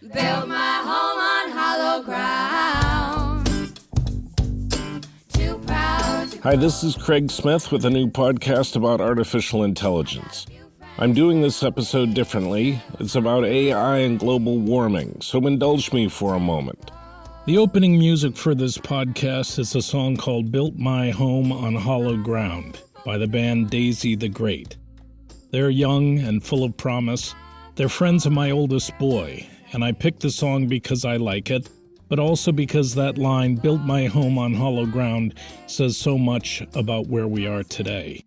Built my home on hollow ground. Too proud to Hi, this is Craig Smith with a new podcast about artificial intelligence. I'm doing this episode differently. It's about AI and global warming, so indulge me for a moment. The opening music for this podcast is a song called Built My Home on Hollow Ground by the band Daisy the Great. They're young and full of promise. They're friends of my oldest boy, and I picked the song because I like it, but also because that line, "Built my home on hollow ground," says so much about where we are today.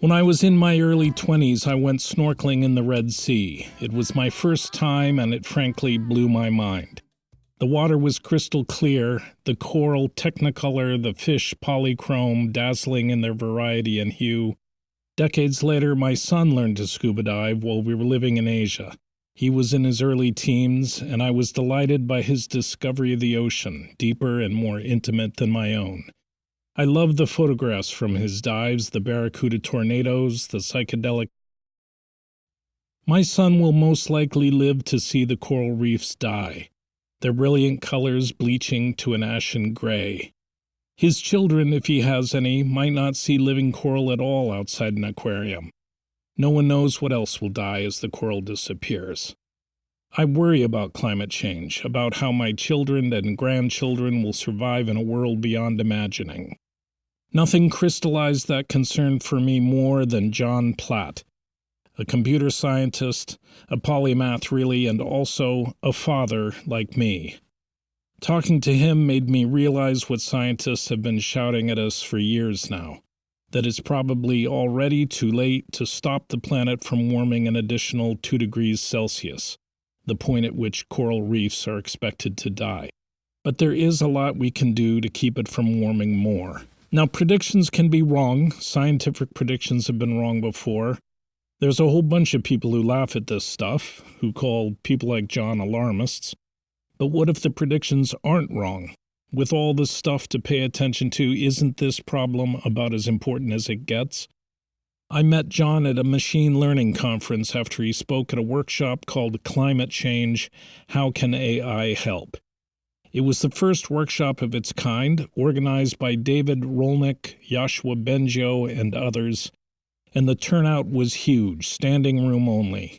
When I was in my early 20s, I went snorkeling in the Red Sea. It was my first time, and it frankly blew my mind. The water was crystal clear, the coral technicolor, the fish polychrome, dazzling in their variety and hue. Decades later, my son learned to scuba dive while we were living in Asia. He was in his early teens, and I was delighted by his discovery of the ocean, deeper and more intimate than my own. I loved the photographs from his dives, the barracuda tornadoes, the psychedelic. My son will most likely live to see the coral reefs die, their brilliant colors bleaching to an ashen gray. His children, if he has any, might not see living coral at all outside an aquarium. No one knows what else will die as the coral disappears. I worry about climate change, about how my children and grandchildren will survive in a world beyond imagining. Nothing crystallized that concern for me more than John Platt, a computer scientist, a polymath really, and also a father like me. Talking to him made me realize what scientists have been shouting at us for years now, that it's probably already too late to stop the planet from warming an additional 2 degrees Celsius, the point at which coral reefs are expected to die. But there is a lot we can do to keep it from warming more. Now, predictions can be wrong. Scientific predictions have been wrong before. There's a whole bunch of people who laugh at this stuff, who call people like John alarmists. But what if the predictions aren't wrong? With all this stuff to pay attention to, isn't this problem about as important as it gets? I met John at a machine learning conference after he spoke at a workshop called Climate Change: How Can AI Help? It was the first workshop of its kind, organized by David Rolnick, Joshua Bengio, and others, and the turnout was huge, standing room only.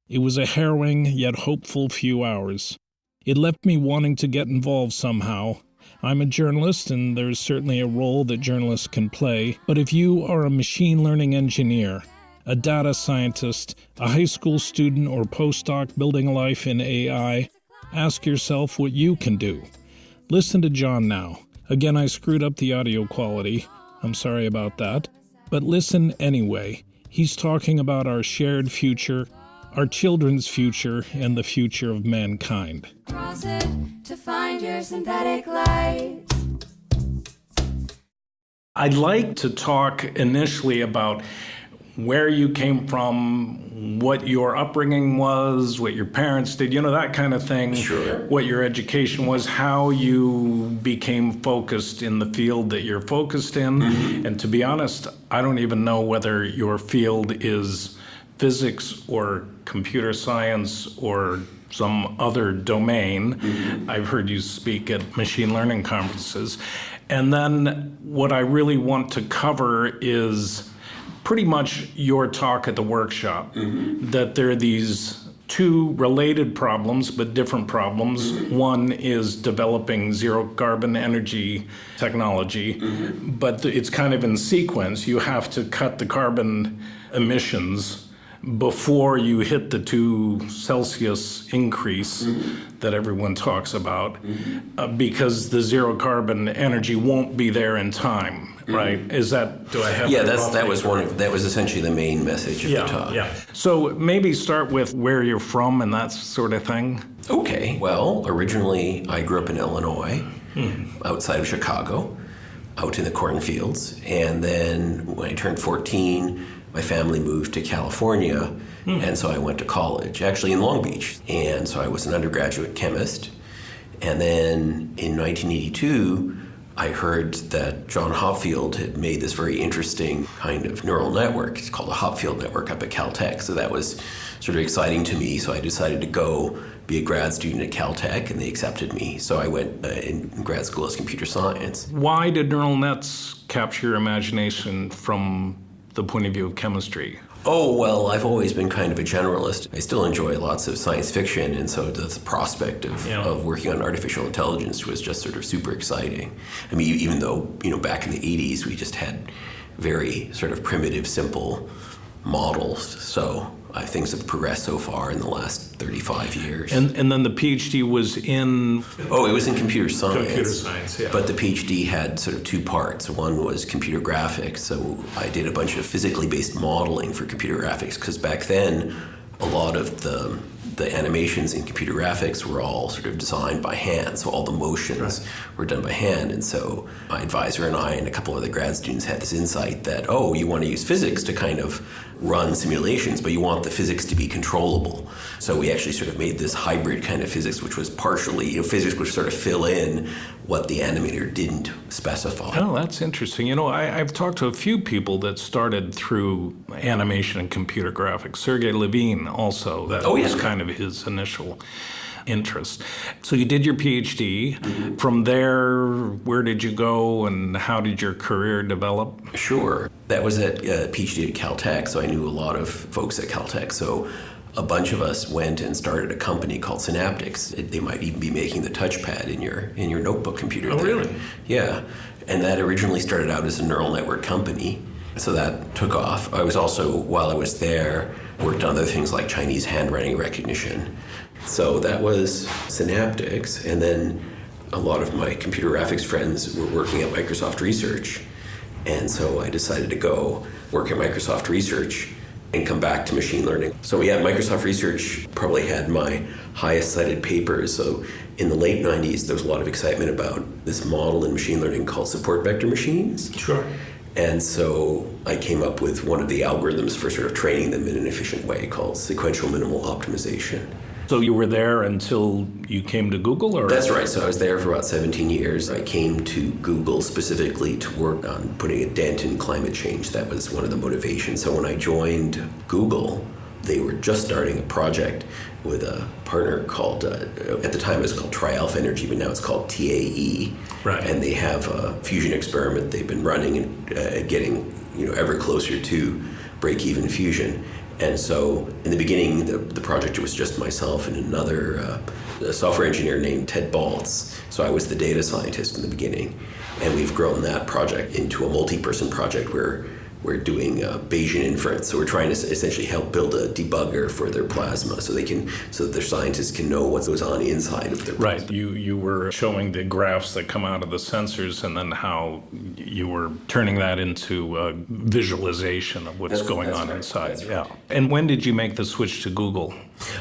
It was a harrowing yet hopeful few hours. It left me wanting to get involved somehow. I'm a journalist, and there's certainly a role that journalists can play, but if you are a machine learning engineer, a data scientist, a high school student, or postdoc building a life in AI, ask yourself what you can do. Listen to John now. Again, I screwed up the audio quality. I'm sorry about that. But listen anyway. He's talking about our shared future, our children's future, and the future of mankind. cross it to find your synthetic light. I'd like to talk initially about where you came from, what your upbringing was, what your parents did, that kind of thing. Sure. What your education was, how you became focused in the field that you're focused in. Mm-hmm. And to be honest, I don't even know whether your field is physics or computer science or some other domain. Mm-hmm. I've heard you speak at machine learning conferences. And then what I really want to cover is pretty much your talk at the workshop, mm-hmm. that there are these two related problems, but different problems. Mm-hmm. One is developing zero carbon energy technology, mm-hmm. but it's kind of in sequence. You have to cut the carbon emissions before you hit the 2 Celsius increase, mm-hmm. that everyone talks about, mm-hmm. Because the zero carbon energy won't be there in time, mm-hmm. right? Is that, do I have that was essentially the main message of the talk. Yeah. So maybe start with where you're from and that sort of thing. Okay. Well, originally I grew up in Illinois, outside of Chicago, out in the cornfields. And then when I turned 14, my family moved to California, and so I went to college, actually in Long Beach. And so I was an undergraduate chemist. And then in 1982, I heard that John Hopfield had made this very interesting kind of neural network. It's called a Hopfield network up at Caltech. So that was sort of exciting to me. So I decided to go be a grad student at Caltech, and they accepted me. So I went in grad school as computer science. Why did neural nets capture your imagination from the point of view of chemistry? Oh, well, I've always been kind of a generalist. I still enjoy lots of science fiction, and so the prospect of working on artificial intelligence was just sort of super exciting. I mean, even though, back in the 80s, we just had very sort of primitive, simple models. So things have progressed so far in the last 35 years. And then the PhD was in? Oh, it was in computer science. Computer science, yeah. But the PhD had sort of two parts. One was computer graphics, so I did a bunch of physically based modeling for computer graphics, because back then a lot of the animations in computer graphics were all sort of designed by hand, so all the motions were done by hand. And so my advisor and I and a couple of the grad students had this insight that, you want to use physics to kind of run simulations, but you want the physics to be controllable. So we actually sort of made this hybrid kind of physics, which was partially, physics would sort of fill in what the animator didn't specify. Oh, that's interesting. I've talked to a few people that started through animation and computer graphics. Sergey Levine also, that was kind of his initial interest. So you did your PhD. Mm-hmm. From there, where did you go and how did your career develop? Sure. That was at PhD at Caltech, so I knew a lot of folks at Caltech. So a bunch of us went and started a company called Synaptics. They might even be making the touchpad in your notebook computer. Oh, there. Really? Yeah. And that originally started out as a neural network company. So that took off. I was also, while I was there, worked on other things like Chinese handwriting recognition. So that was Synaptics. And then a lot of my computer graphics friends were working at Microsoft Research. And so I decided to go work at Microsoft Research and come back to machine learning. So Microsoft Research probably had my highest cited papers. So in the late 90s, there was a lot of excitement about this model in machine learning called support vector machines. Sure. And so I came up with one of the algorithms for sort of training them in an efficient way called sequential minimal optimization. So you were there until you came to Google? Or? That's right. So I was there for about 17 years. I came to Google specifically to work on putting a dent in climate change. That was one of the motivations. So when I joined Google, they were just starting a project with a partner called, at the time it was called Tri-Alpha Energy, but now it's called TAE. Right. And they have a fusion experiment they've been running and getting ever closer to break-even fusion. And so in the beginning, the project was just myself and another software engineer named Ted Baltz. So I was the data scientist in the beginning. And we've grown that project into a multi-person project where we're doing Bayesian inference. So we're trying to essentially help build a debugger for their plasma so that their scientists can know what goes on inside of their plasma. Right. You were showing the graphs that come out of the sensors and then how you were turning that into visualization of what's going on inside. Right. Yeah. And when did you make the switch to Google?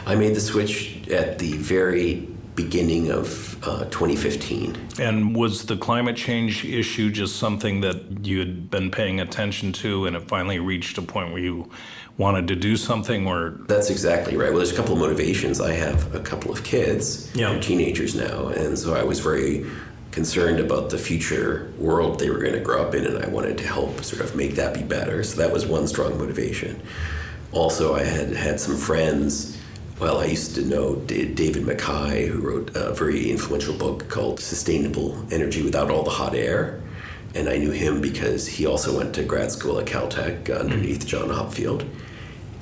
I made the switch at the very beginning of 2015. And was the climate change issue just something that you had been paying attention to and it finally reached a point where you wanted to do something? Or That's exactly right. Well, there's a couple of motivations. I have a couple of kids. They're teenagers now, and so I was very concerned about the future world they were going to grow up in, and I wanted to help sort of make that be better. So that was one strong motivation. Also, I had some friends. Well, I used to know David Mackay, who wrote a very influential book called Sustainable Energy Without All the Hot Air. And I knew him because he also went to grad school at Caltech underneath John Hopfield.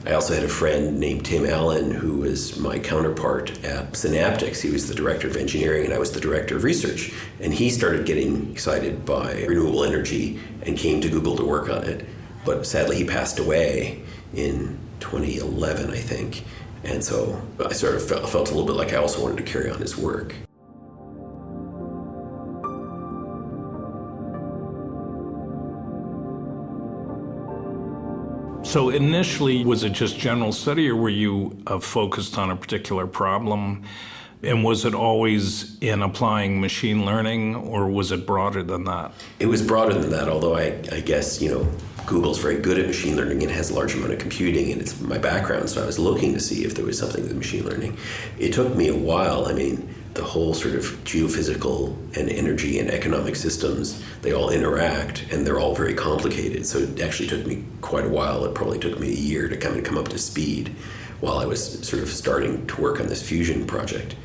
I also had a friend named Tim Allen, who was my counterpart at Synaptics. He was the director of engineering, and I was the director of research. And he started getting excited by renewable energy and came to Google to work on it. But sadly, he passed away in 2011, I think. And so I sort of felt a little bit like I also wanted to carry on his work. so initially, was it just general study or were you focused on a particular problem? And was it always in applying machine learning or was it broader than that? It was broader than that, although I guess, Google's very good at machine learning and has a large amount of computing, and it's my background, so I was looking to see if there was something with machine learning. It took me a while. the whole sort of geophysical and energy and economic systems, they all interact and they're all very complicated. So it actually took me quite a while. It probably took me a year to kind of come up to speed while I was sort of starting to work on this fusion project.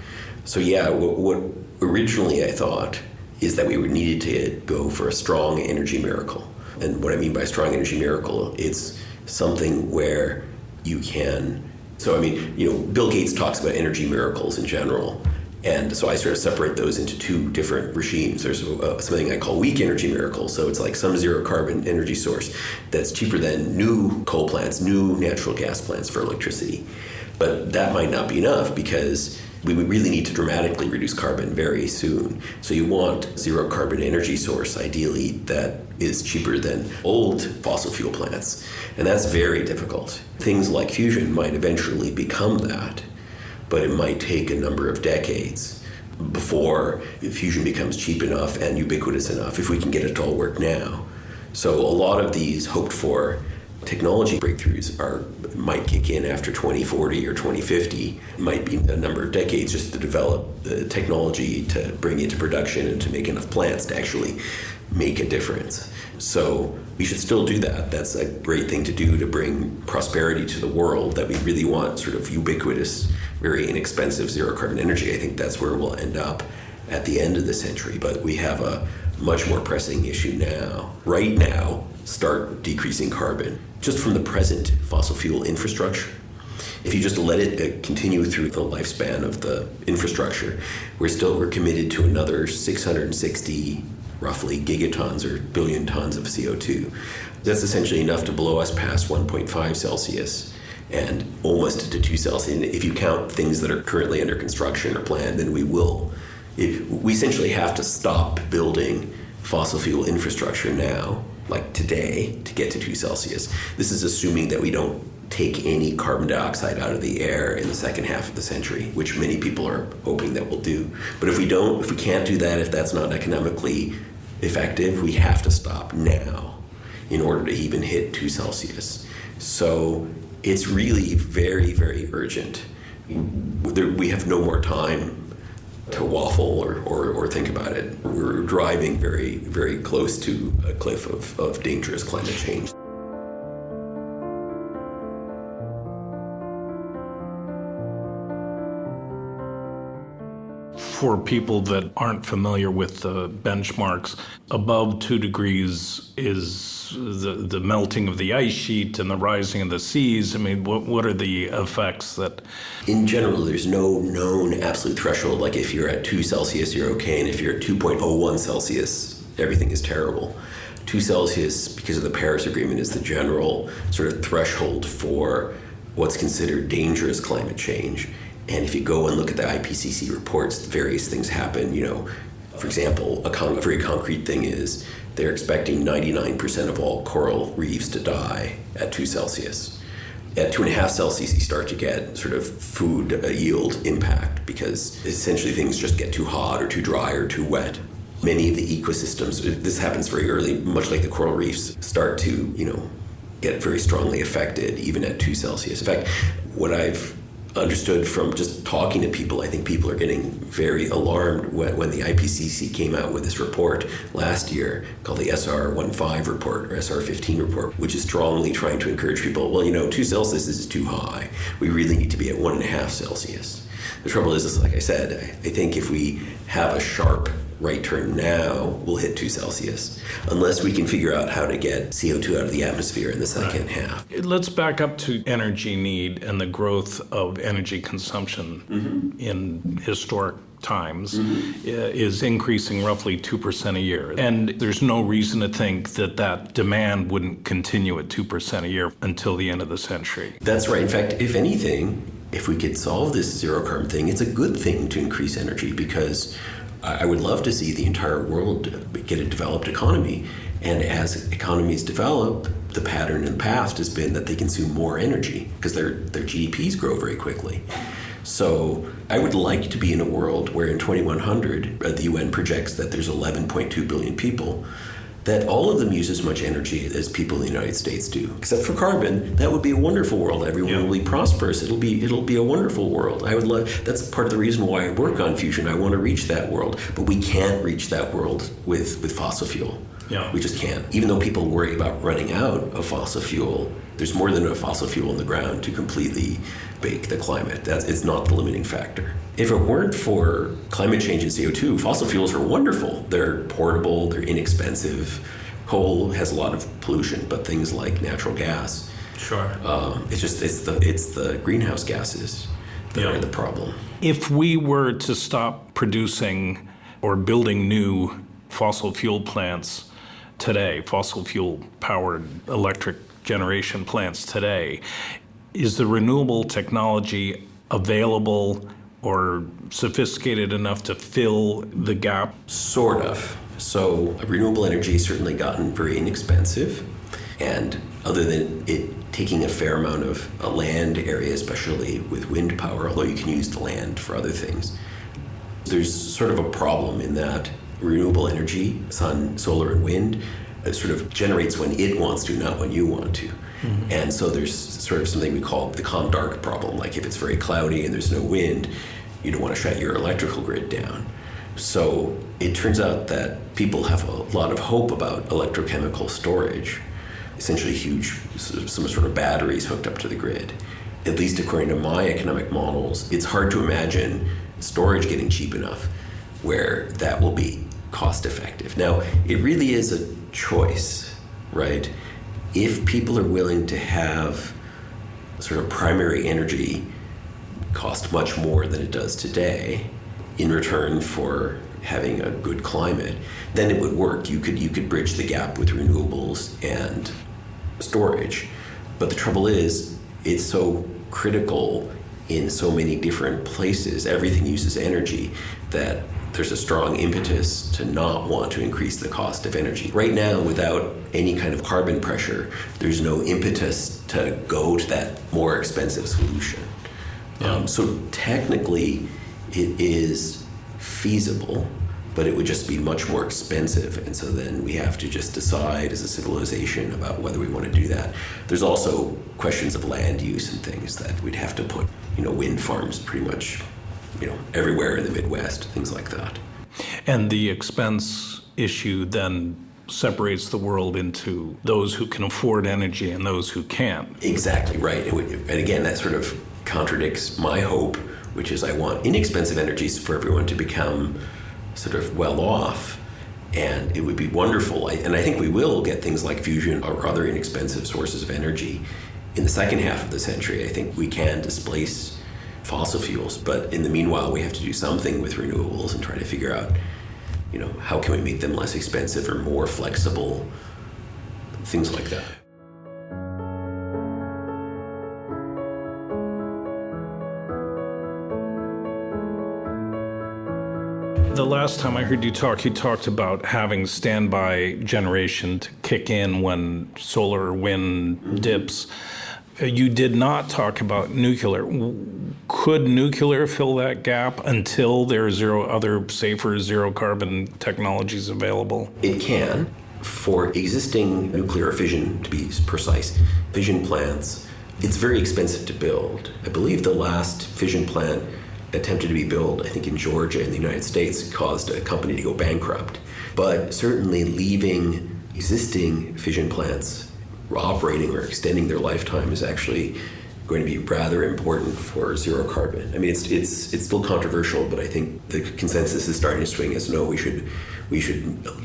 So yeah, what originally I thought is that we would need to go for a strong energy miracle. And what I mean by strong energy miracle, it's something where you can, so I mean, Bill Gates talks about energy miracles in general. And so I sort of separate those into two different regimes. There's something I call weak energy miracle. So it's like some zero carbon energy source that's cheaper than new coal plants, new natural gas plants for electricity. But that might not be enough because we would really need to dramatically reduce carbon very soon. So you want zero carbon energy source, ideally, that is cheaper than old fossil fuel plants. And that's very difficult. Things like fusion might eventually become that, but it might take a number of decades before fusion becomes cheap enough and ubiquitous enough, if we can get it to all work now. So a lot of these hoped for technology breakthroughs might kick in after 2040 or 2050. It might be a number of decades just to develop the technology to bring it to production and to make enough plants to actually make a difference. So we should still do that. That's a great thing to do to bring prosperity to the world, that we really want sort of ubiquitous, very inexpensive zero carbon energy. I think that's where we'll end up at the end of the century. But we have a much more pressing issue now. Right now, start decreasing carbon just from the present fossil fuel infrastructure. If you just let it continue through the lifespan of the infrastructure, we're committed to another 660 roughly gigatons or billion tons of CO2. That's essentially enough to blow us past 1.5 Celsius and almost to 2 Celsius. And if you count things that are currently under construction or planned, then we will. We essentially have to stop building fossil fuel infrastructure now, like today, to get to 2 Celsius. This is assuming that we don't take any carbon dioxide out of the air in the second half of the century, which many people are hoping that we'll do. But if we can't do that, if that's not economically effective, we have to stop now in order to even hit 2 Celsius. So it's really very, very urgent. We have no more time to waffle or think about it. We're driving very, very close to a cliff of dangerous climate change. For people that aren't familiar with the benchmarks, above 2 degrees is the melting of the ice sheet and the rising of the seas. I mean, what are the effects that... In general, there's no known absolute threshold. Like if you're at 2 Celsius, you're okay. And if you're at 2.01 Celsius, everything is terrible. 2 Celsius, because of the Paris Agreement, is the general sort of threshold for what's considered dangerous climate change. And if you go and look at the IPCC reports, various things happen. For example, a very concrete thing is they're expecting 99% of all coral reefs to die at 2 Celsius. At 2.5 Celsius, you start to get sort of food yield impact because essentially things just get too hot or too dry or too wet. Many of the ecosystems, this happens very early, much like the coral reefs, start to, get very strongly affected even at 2 Celsius. In fact, what I've understood from just talking to people, I think people are getting very alarmed when the IPCC came out with this report last year called the SR15 report or SR15 report, which is strongly trying to encourage people, 2 Celsius is too high. We really need to be at 1.5 Celsius. The trouble is, like I said, I think if we have a sharp right turn now, we'll hit 2 Celsius, unless we can figure out how to get CO2 out of the atmosphere in the second half. Let's back up to energy need and the growth of energy consumption in historic times is increasing roughly 2% a year. And there's no reason to think that demand wouldn't continue at 2% a year until the end of the century. That's right. In fact, if anything, if we could solve this zero carbon thing, it's a good thing to increase energy, because I would love to see the entire world get a developed economy. And as economies develop, the pattern in the past has been that they consume more energy because their GDPs grow very quickly. So I would like to be in a world where in 2100, the UN projects that there's 11.2 billion people. that all of them use as much energy as people in the United States do, except for carbon. That would be a wonderful world. Everyone will be prosperous. It'll be a wonderful world. I would love. That's part of the reason why I work on fusion. I want to reach that world, but we can't reach that world with fossil fuel. Yeah. We just can't. Even though people worry about running out of fossil fuel, there's more than enough fossil fuel in the ground to completely bake the climate. It's not the limiting factor. If it weren't for climate change and CO2, fossil fuels are wonderful. They're portable, they're inexpensive. Coal has a lot of pollution, but things like natural gas, Sure. it's the greenhouse gases that are the problem. If we were to stop producing or building new fossil fuel plants today, fossil fuel powered electric generation plants today, is the renewable technology available or sophisticated enough to fill the gap? Sort of. So renewable energy has certainly gotten very inexpensive, and other than it taking a fair amount of a land area, especially with wind power, although you can use the land for other things, there's sort of a problem in that renewable energy, sun, solar, and wind, sort of generates when it wants to, not when you want to. Mm-hmm. And so there's sort of something we call the calm dark problem. Like if it's very cloudy and there's no wind, you don't want to shut your electrical grid down. So it turns out that people have a lot of hope about electrochemical storage, essentially huge, some sort of batteries hooked up to the grid. At least according to my economic models, it's hard to imagine storage getting cheap enough where that will be cost effective. Now, it really is a choice, right? If people are willing to have sort of primary energy cost much more than it does today in return for having a good climate, then it would work. You could bridge the gap with renewables and storage. But the trouble is, it's so critical in so many different places. Everything uses energy that there's a strong impetus to not want to increase the cost of energy. Right now, without any kind of carbon pressure, there's no impetus to go to that more expensive solution. Yeah. So technically, it is feasible, but it would just be much more expensive. And so then we have to just decide as a civilization about whether we want to do that. There's also questions of land use and things that we'd have to put, wind farms pretty much, everywhere in the Midwest, things like that. And the expense issue then separates the world into those who can afford energy and those who can't. Exactly right. And again, that sort of contradicts my hope, which is I want inexpensive energies for everyone to become sort of well off. And it would be wonderful. And I think we will get things like fusion or other inexpensive sources of energy in the second half of the century. I think we can displace fossil fuels, but in the meanwhile, we have to do something with renewables and try to figure out, how can we make them less expensive or more flexible, things like that. The last time I heard you talked about having standby generation to kick in when solar or wind dips. You did not talk about nuclear. Could nuclear fill that gap until there are other safer zero carbon technologies available? It can. For existing nuclear fission, to be precise, fission plants, it's very expensive to build. I believe the last fission plant attempted to be built, I think in Georgia in the United States, caused a company to go bankrupt. But certainly leaving existing fission plants operating or extending their lifetime is actually going to be rather important for zero carbon. I mean, it's still controversial, but I think the consensus is starting to swing as no, we should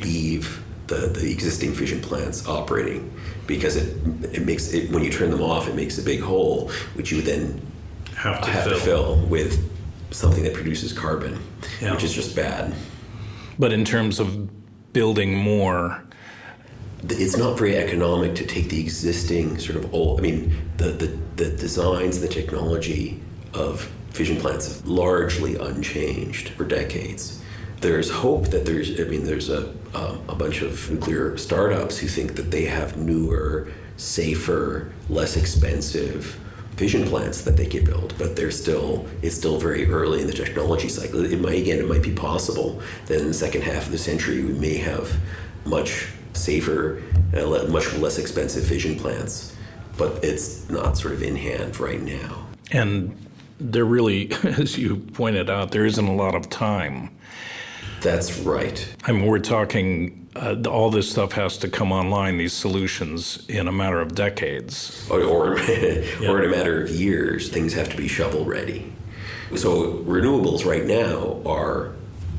leave the existing fission plants operating, because it makes it, when you turn them off, it makes a big hole, which you then have to fill with something that produces carbon, which is just bad. But in terms of building more, it's not very economic to take the existing sort of old, the designs, the technology of fission plants have largely unchanged for decades. There's hope that there's a bunch of nuclear startups who think that they have newer, safer, less expensive fission plants that they could build, but it's still very early in the technology cycle. It might be possible that in the second half of the century we may have much safer, much less expensive fission plants. But it's not sort of in hand right now. And there really, as you pointed out, there isn't a lot of time. That's right. I mean, we're talking, all this stuff has to come online, these solutions, in a matter of decades. Or in a matter of years, things have to be shovel ready. So renewables right now are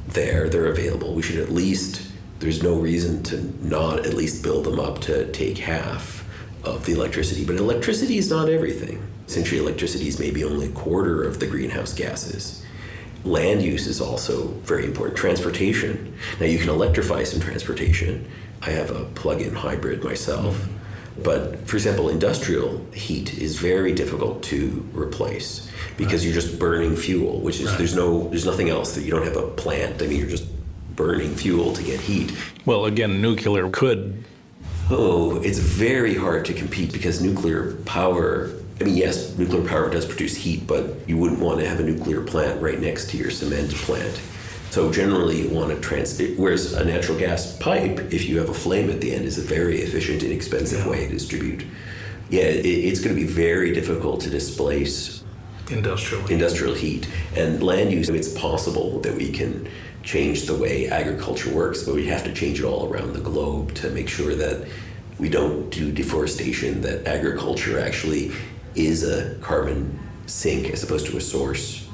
there, they're available. We should at least, there's no reason to not at least build them up to take half of the electricity. But electricity is not everything. Essentially, electricity is maybe only a quarter of the greenhouse gases. Land use is also very important. Transportation. Now, you can electrify some transportation. I have a plug-in hybrid myself. But, for example, industrial heat is very difficult to replace because you're just burning fuel, which is, there's nothing else. That you don't have a plant. I mean, you're just burning fuel to get heat. Well, again, nuclear could. Oh, it's very hard to compete because nuclear power, I mean, yes, nuclear power does produce heat, but you wouldn't want to have a nuclear plant right next to your cement plant. So generally you want to whereas a natural gas pipe, if you have a flame at the end, is a very efficient, inexpensive way to distribute. Yeah, it's going to be very difficult to displace industrial heat. And land use, it's possible that we can change the way agriculture works, but we have to change it all around the globe to make sure that we don't do deforestation, that agriculture actually is a carbon sink as opposed to a source.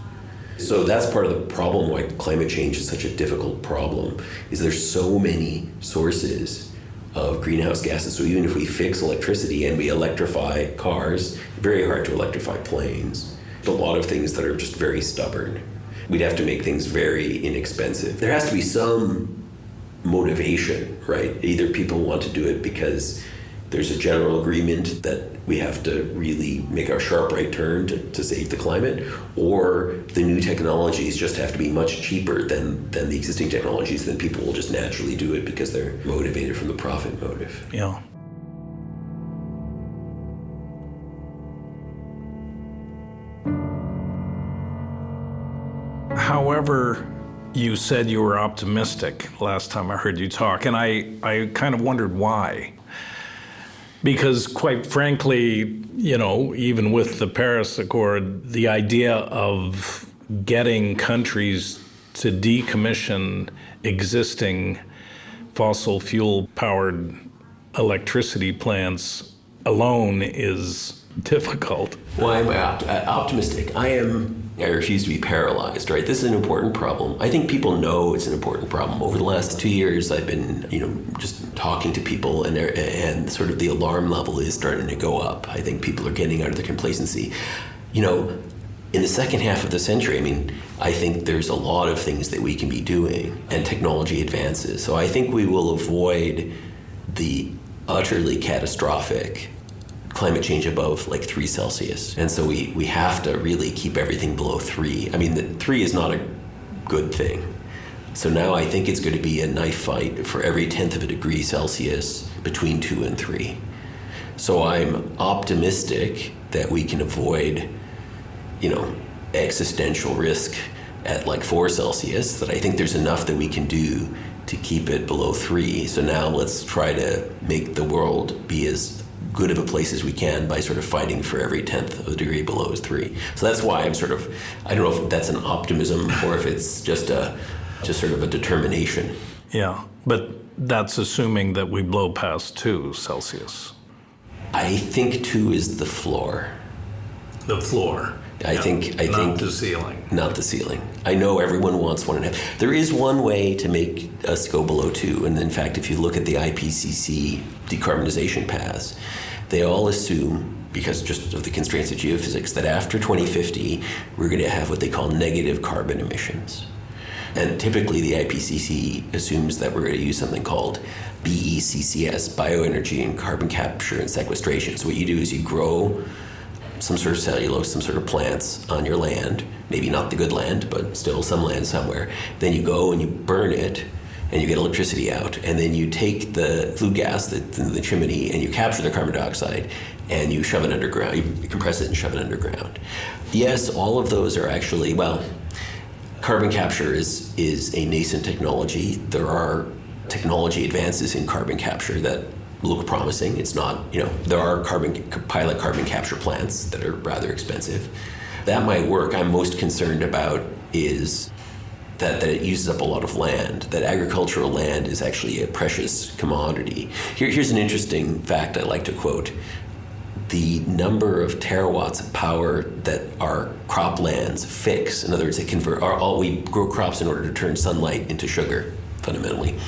So that's part of the problem why climate change is such a difficult problem, is there's so many sources of greenhouse gases. So even if we fix electricity and we electrify cars, very hard to electrify planes. A lot of things that are just very stubborn. We'd have to make things very inexpensive. There has to be some motivation, right? Either people want to do it because there's a general agreement that we have to really make our sharp right turn to save the climate, or the new technologies just have to be much cheaper than the existing technologies, then people will just naturally do it because they're motivated from the profit motive. Yeah. However, you said you were optimistic last time I heard you talk, and I kind of wondered why. Because quite frankly, even with the Paris Accord, the idea of getting countries to decommission existing fossil fuel-powered electricity plants alone is difficult. Well, I'm optimistic. I refuse to be paralyzed, right? This is an important problem. I think people know it's an important problem. Over the last 2 years, I've been, just talking to people, and sort of the alarm level is starting to go up. I think people are getting out of their complacency. In the second half of the century, I think there's a lot of things that we can be doing, and technology advances. So I think we will avoid the utterly catastrophic climate change above 3 Celsius. And so we have to really keep everything below 3. The 3 is not a good thing. So now I think it's going to be a knife fight for every 1/10 of a degree Celsius between 2 and 3. So I'm optimistic that we can avoid, existential risk at 4 Celsius, that I think there's enough that we can do to keep it below 3. So now let's try to make the world be as good of a place as we can by sort of fighting for every 1/10 of a degree below 3. So that's why I'm I don't know if that's an optimism or if it's just sort of a determination. Yeah, but that's assuming that we blow past 2 Celsius. I think 2 is the floor. The floor. I think not the ceiling. Not the ceiling. I know everyone wants 1.5. There is one way to make us go below 2, and in fact, if you look at the IPCC decarbonization paths, they all assume, because just of the constraints of geophysics, that after 2050, we're going to have what they call negative carbon emissions. And typically, the IPCC assumes that we're going to use something called BECCS, bioenergy and carbon capture and sequestration. So what you do is you grow some sort of cellulose, some sort of plants on your land, maybe not the good land, but still some land somewhere. Then you go and you burn it, and you get electricity out. And then you take the flue gas that's in the chimney, and you capture the carbon dioxide, and you shove it underground. You compress it and shove it underground. Yes, all of those are actually, carbon capture is a nascent technology. There are technology advances in carbon capture that look promising. It's not, there are pilot carbon capture plants that are rather expensive. That might work. I'm most concerned about is that it uses up a lot of land, that agricultural land is actually a precious commodity. Here's an interesting fact I like to quote. The number of terawatts of power that our croplands fix, in other words, they convert, we grow crops in order to turn sunlight into sugar, fundamentally.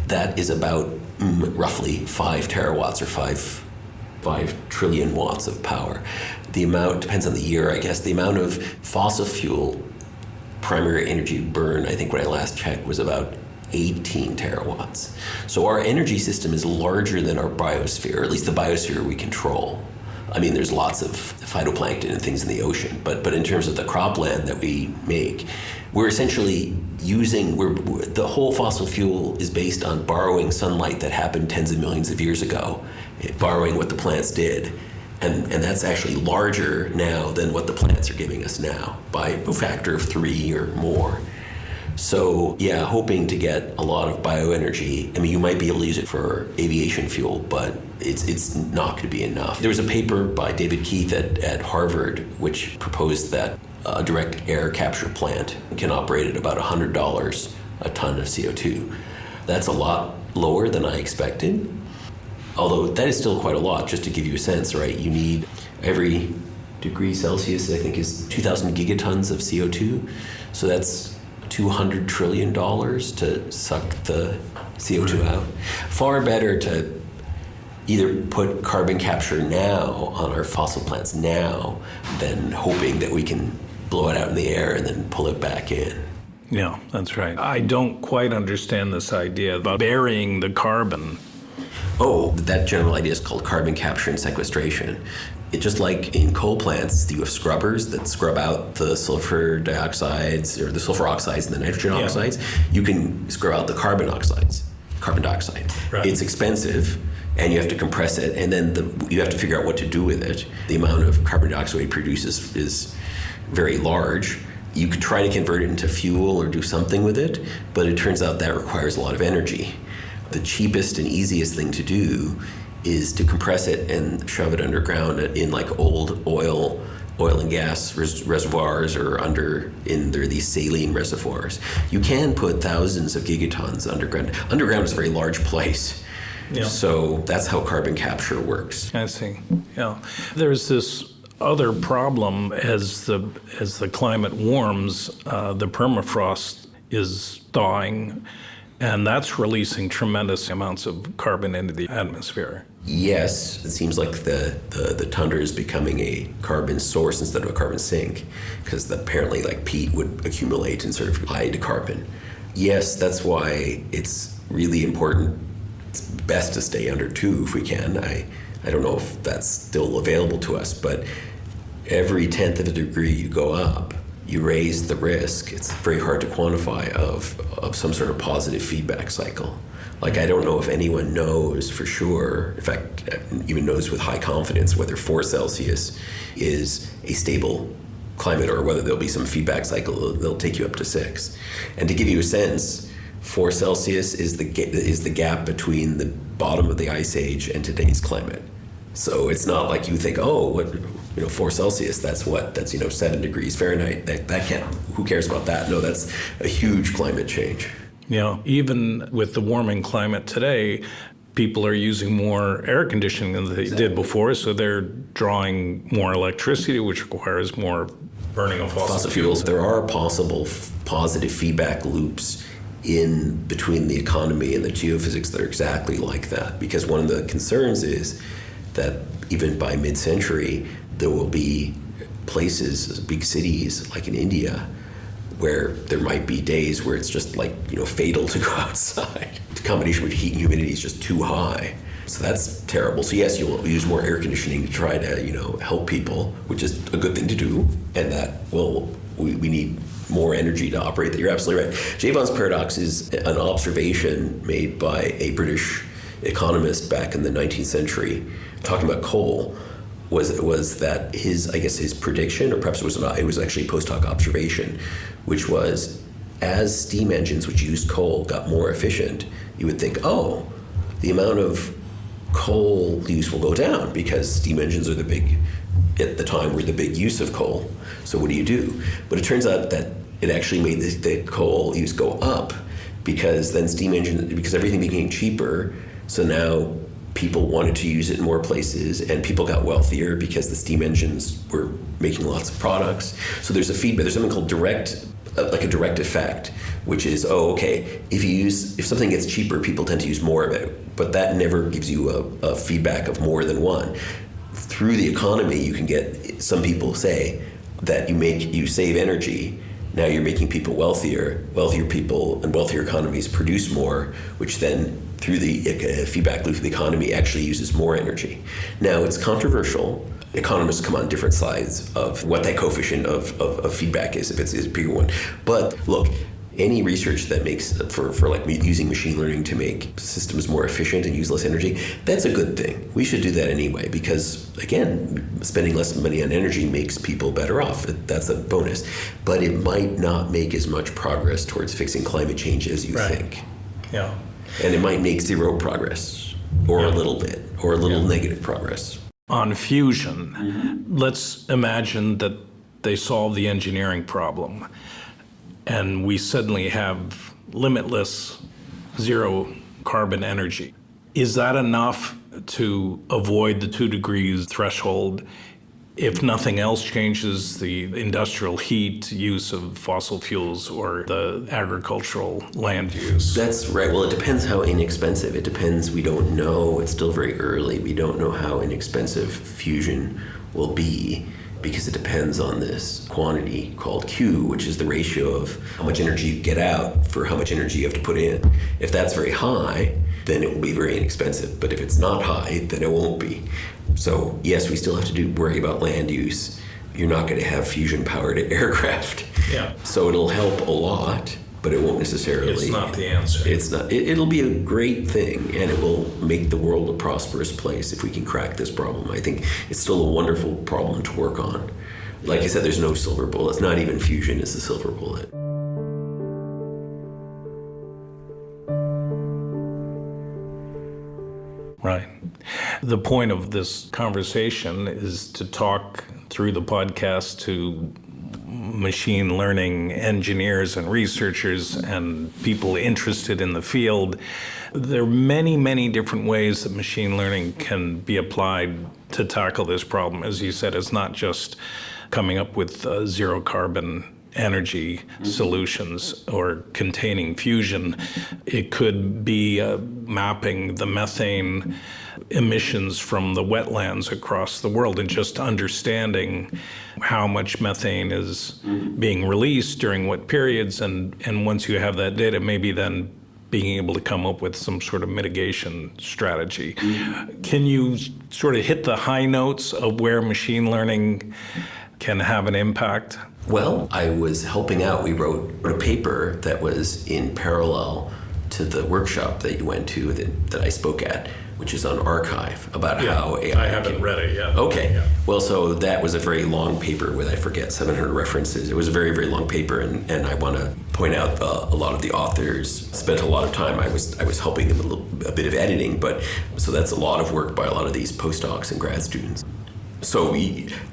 That is about roughly 5 terawatts or 5 trillion watts of power. The amount, depends on the year, I guess, the amount of fossil fuel primary energy burn, I think when I last checked, was about 18 terawatts. So our energy system is larger than our biosphere, or at least the biosphere we control. I mean, there's lots of phytoplankton and things in the ocean, but in terms of the cropland that we make, we're essentially the whole fossil fuel is based on borrowing sunlight that happened tens of millions of years ago, borrowing what the plants did. And that's actually larger now than what the plants are giving us now by a factor of 3 or more. So yeah, hoping to get a lot of bioenergy. I mean, you might be able to use it for aviation fuel, but it's not going to be enough. There was a paper by David Keith at Harvard which proposed that a direct air capture plant can operate at about $100 a ton of CO2. That's a lot lower than I expected. Although that is still quite a lot, just to give you a sense, right? You need every degree Celsius, I think, is 2,000 gigatons of CO2. So that's $200 trillion to suck the CO2 out. Far better to either put carbon capture now on our fossil plants now than hoping that we can blow it out in the air and then pull it back in. Yeah, that's right. I don't quite understand this idea about burying the carbon. Oh, that general idea is called carbon capture and sequestration. It's just like in coal plants, you have scrubbers that scrub out the sulfur dioxides or the sulfur oxides and the nitrogen oxides. You can scrub out the carbon dioxide. Right. It's expensive, and you have to compress it, and then you have to figure out what to do with it. The amount of carbon dioxide it produces is very large. You could try to convert it into fuel or do something with it, but it turns out that requires a lot of energy. The cheapest and easiest thing to do is to compress it and shove it underground in like old oil and gas reservoirs or there are these saline reservoirs. You can put thousands of gigatons underground. Underground is a very large place. Yeah. So that's how carbon capture works. I see. Yeah. There's this other problem as the climate warms, the permafrost is thawing, and that's releasing tremendous amounts of carbon into the atmosphere. Yes, it seems like the tundra is becoming a carbon source instead of a carbon sink, because apparently like peat would accumulate and sort of hide carbon. Yes, that's why it's really important. It's best to stay under 2 if we can. I don't know if that's still available to us, but every 1/10 of a degree you go up, you raise the risk. It's very hard to quantify of some sort of positive feedback cycle. Like, I don't know if anyone knows for sure, in fact, even knows with high confidence whether 4 Celsius is a stable climate or whether there'll be some feedback cycle that'll take you up to 6. And to give you a sense, 4 Celsius is the gap between the bottom of the ice age and today's climate. So it's not like you think, 4 Celsius, that's 7 degrees Fahrenheit. That can't, who cares about that? No, that's a huge climate change. Yeah, even with the warming climate today, people are using more air conditioning than they did before, so they're drawing more electricity, which requires more burning of fossil fuels. There are possible positive feedback loops in between the economy and the geophysics that are exactly like that, because one of the concerns is that even by mid-century, there will be places, big cities like in India, where there might be days where it's just fatal to go outside. The combination with heat and humidity is just too high. So that's terrible. So yes, you'll use more air conditioning to try to, help people, which is a good thing to do. And that, we need more energy to operate that. You're absolutely right. Jevons paradox is an observation made by a British economist back in the 19th century talking about coal. Was that his prediction, or perhaps it was not, it was actually a post hoc observation, which was as steam engines, which used coal, got more efficient, you would think, oh, the amount of coal use will go down because steam engines are at the time, were the big use of coal. So what do? But it turns out that it actually made the coal use go up because then because everything became cheaper. So now people wanted to use it in more places, and people got wealthier because the steam engines were making lots of products. So there's a feedback. There's something called a direct effect, which is, if something gets cheaper, people tend to use more of it. But that never gives you a feedback of more than one. Through the economy, you can get some people say that you save energy. Now you're making people wealthier. Wealthier people and wealthier economies produce more, which then, through the feedback loop of the economy, actually uses more energy. Now, it's controversial. Economists come on different sides of what that coefficient of feedback is, if it's a bigger one. But look, any research that makes for like using machine learning to make systems more efficient and use less energy, that's a good thing. We should do that anyway because, again, spending less money on energy makes people better off. That's a bonus. But it might not make as much progress towards fixing climate change as you think. Yeah. And it might make zero progress, or a little bit, or a little negative progress. On fusion, let's imagine that they solve the engineering problem and we suddenly have limitless zero carbon energy. Is that enough to avoid the 2 degrees threshold? If nothing else changes, the industrial heat use of fossil fuels or the agricultural land use? That's right. Well, it depends how inexpensive. It depends. We don't know. It's still very early. We don't know how inexpensive fusion will be because it depends on this quantity called Q, which is the ratio of how much energy you get out for how much energy you have to put in. If that's very high, then it will be very inexpensive. But if it's not high, then it won't be. So yes, we still have to worry about land use. You're not going to have fusion-powered aircraft. Yeah. So it'll help a lot, but it won't necessarily. It's not the answer. It's not. It'll be a great thing, and it will make the world a prosperous place if we can crack this problem. I think it's still a wonderful problem to work on. Like I said, there's no silver bullet. It's not even fusion is the silver bullet. Right. The point of this conversation is to talk through the podcast to machine learning engineers and researchers and people interested in the field. There are many, many different ways that machine learning can be applied to tackle this problem. As you said, it's not just coming up with zero carbon energy solutions or containing fusion. It could be mapping the methane emissions from the wetlands across the world and just understanding how much methane is being released during what periods. And once you have that data, maybe then being able to come up with some sort of mitigation strategy. Can you sort of hit the high notes of where machine learning can have an impact? Well, I was helping out. We wrote a paper that was in parallel to the workshop that you went to that I spoke at, which is on Archive, about how AI I haven't read it yet. Okay. Yeah. Well, so that was a very long paper with, I forget, 700 references. It was a very, very long paper, and I want to point out a lot of the authors spent a lot of time. I was helping them a bit of editing, so that's a lot of work by a lot of these postdocs and grad students. So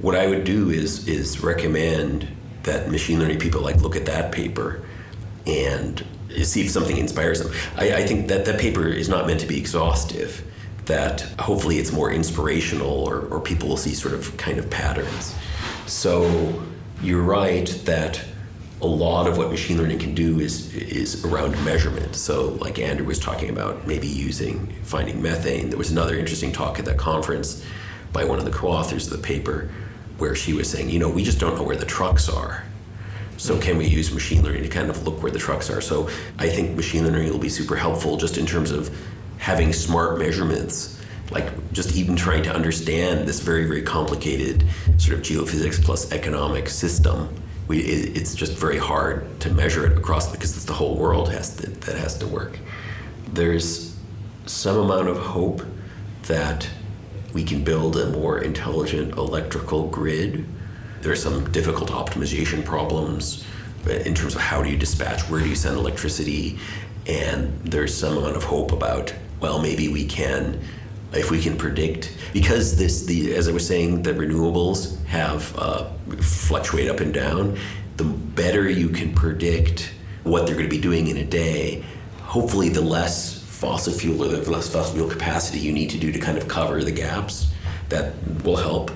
what I would do is recommend that machine learning people look at that paper and see if something inspires them. I think that paper is not meant to be exhaustive, that hopefully it's more inspirational or people will see sort of kind of patterns. So you're right that a lot of what machine learning can do is around measurement. So like Andrew was talking about, maybe finding methane. There was another interesting talk at that conference by one of the co-authors of the paper where she was saying, we just don't know where the trucks are. So can we use machine learning to kind of look where the trucks are? So I think machine learning will be super helpful just in terms of having smart measurements, like just even trying to understand this very, very complicated sort of geophysics plus economic system. It's just very hard to measure it across because it's the whole world that has to work. There's some amount of hope that we can build a more intelligent electrical grid. There are some difficult optimization problems in terms of how do you dispatch, where do you send electricity, and there's some amount of hope about, well, maybe we can, if we can predict, because as I was saying, the renewables have fluctuate up and down, the better you can predict what they're going to be doing in a day, hopefully the less fossil fuel or the less fossil fuel capacity you need to do to kind of cover the gaps, that will help.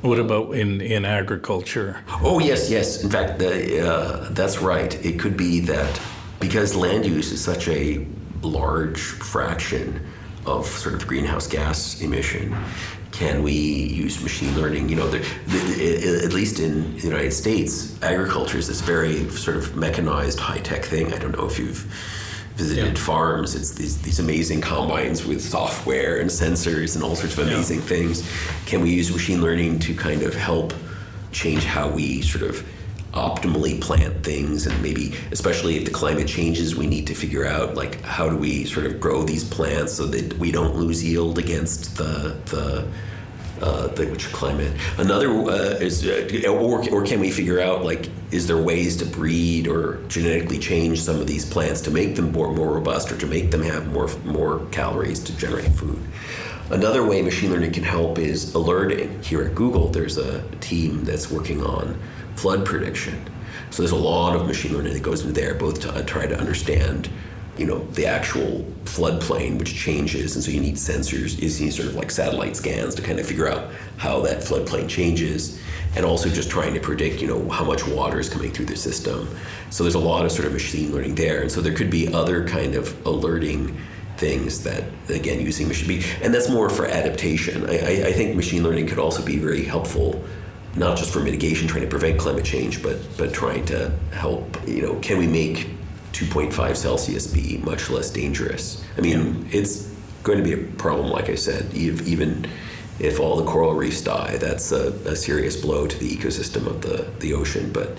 What about in agriculture? Oh, yes. In fact, that's right. It could be that because land use is such a large fraction of sort of greenhouse gas emission, can we use machine learning? At least in the United States, agriculture is this very sort of mechanized, high-tech thing. I don't know if you've visited farms. It's these amazing combines with software and sensors and all sorts of amazing things. Can we use machine learning to kind of help change how we sort of optimally plant things, and maybe especially if the climate changes, we need to figure out like how do we sort of grow these plants so that we don't lose yield against the climate. Another is, or can we figure out like, is there ways to breed or genetically change some of these plants to make them more robust, or to make them have more calories to generate food? Another way machine learning can help is alerting. Here at Google, there's a team that's working on flood prediction. So there's a lot of machine learning that goes into there, both to try to understand, the actual floodplain, which changes, and so you need sensors, you need sort of like satellite scans to kind of figure out how that floodplain changes, and also just trying to predict, how much water is coming through the system. So there's a lot of sort of machine learning there, and so there could be other kind of alerting things that, again, using machine, and that's more for adaptation. I think machine learning could also be very helpful, not just for mitigation, trying to prevent climate change, but trying to help, can we make 2.5 Celsius be much less dangerous? I mean, it's going to be a problem, like I said, even if all the coral reefs die, that's a serious blow to the ecosystem of the ocean. But,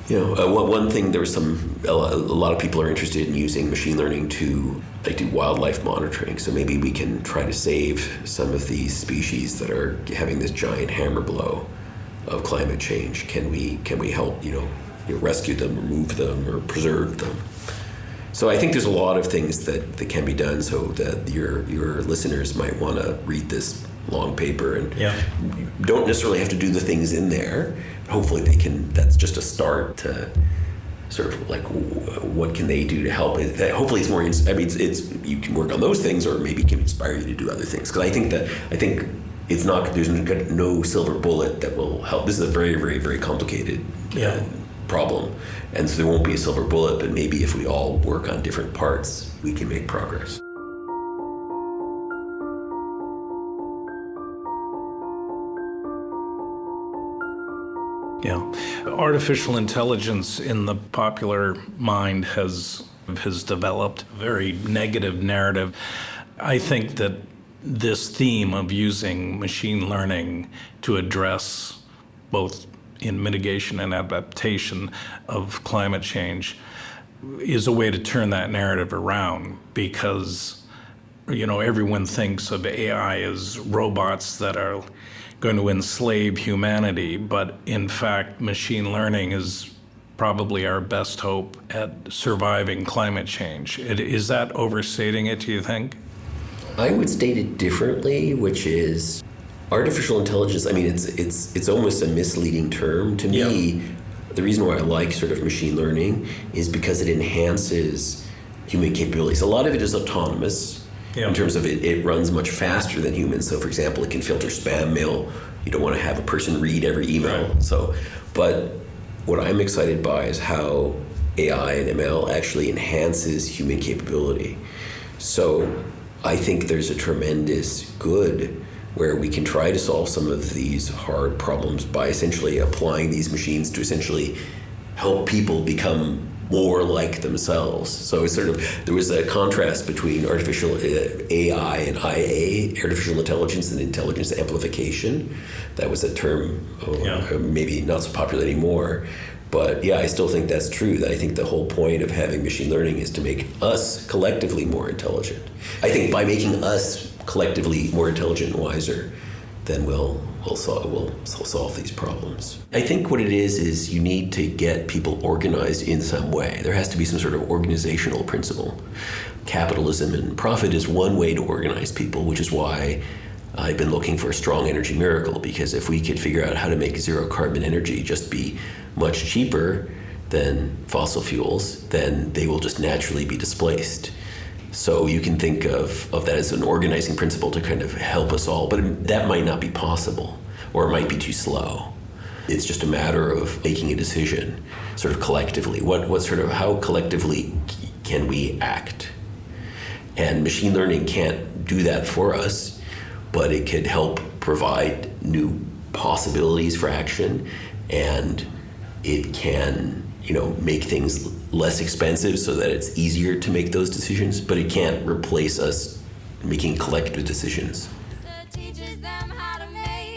one thing, a lot of people are interested in using machine learning to do wildlife monitoring. So maybe we can try to save some of these species that are having this giant hammer blow of climate change. Can we help, rescue them, remove them, or preserve them? So I think there's a lot of things that can be done, so that your listeners might want to read this long paper, and don't necessarily have to do the things in there. Hopefully they can, that's just a start to sort of like, what can they do to help? Hopefully it's more, it's you can work on those things, or maybe can inspire you to do other things. Because I think it's not, there's no silver bullet that will help. This is a very, very, very complicated problem. And so there won't be a silver bullet, but maybe if we all work on different parts, we can make progress. Yeah. Artificial intelligence in the popular mind has developed a very negative narrative. I think that this theme of using machine learning to address both in mitigation and adaptation of climate change is a way to turn that narrative around, because everyone thinks of AI as robots that are going to enslave humanity, but in fact machine learning is probably our best hope at surviving climate change. Is that overstating it, do you think? I would state it differently, which is artificial intelligence. I mean, it's almost a misleading term. To me, the reason why I like sort of machine learning is because it enhances human capabilities. A lot of it is autonomous in terms of it runs much faster than humans. So, for example, it can filter spam mail. You don't want to have a person read every email. Right. So, but what I'm excited by is how AI and ML actually enhances human capability. So I think there's a tremendous good where we can try to solve some of these hard problems by essentially applying these machines to essentially help people become more like themselves. So it's sort of, there was a contrast between artificial AI and IA, artificial intelligence and intelligence amplification. That was a term, maybe not so popular anymore. But yeah, I still think that's true. That I think the whole point of having machine learning is to make us collectively more intelligent. I think by making us collectively more intelligent and wiser, then we'll will solve these problems. I think what it is you need to get people organized in some way. There has to be some sort of organizational principle. Capitalism and profit is one way to organize people, which is why I've been looking for a strong energy miracle, because if we could figure out how to make zero carbon energy just be much cheaper than fossil fuels, then they will just naturally be displaced. So you can think of that as an organizing principle to kind of help us all, but that might not be possible, or it might be too slow. It's just a matter of making a decision, sort of collectively. How collectively can we act? And machine learning can't do that for us, but it could help provide new possibilities for action, and it can, make things less expensive so that it's easier to make those decisions, but it can't replace us making collective decisions.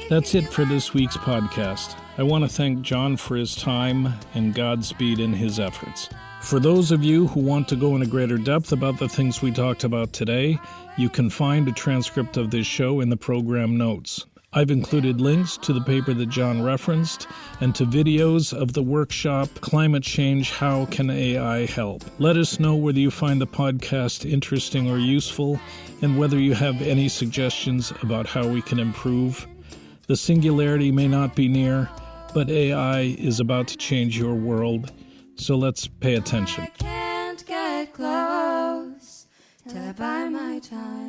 That's it for this week's podcast. I want to thank John for his time and Godspeed in his efforts. For those of you who want to go into greater depth about the things we talked about today, you can find a transcript of this show in the program notes. I've included links to the paper that John referenced and to videos of the workshop, Climate Change, How Can AI Help? Let us know whether you find the podcast interesting or useful, and whether you have any suggestions about how we can improve. The singularity may not be near, but AI is about to change your world, so let's pay attention. I can't get close till I buy my time.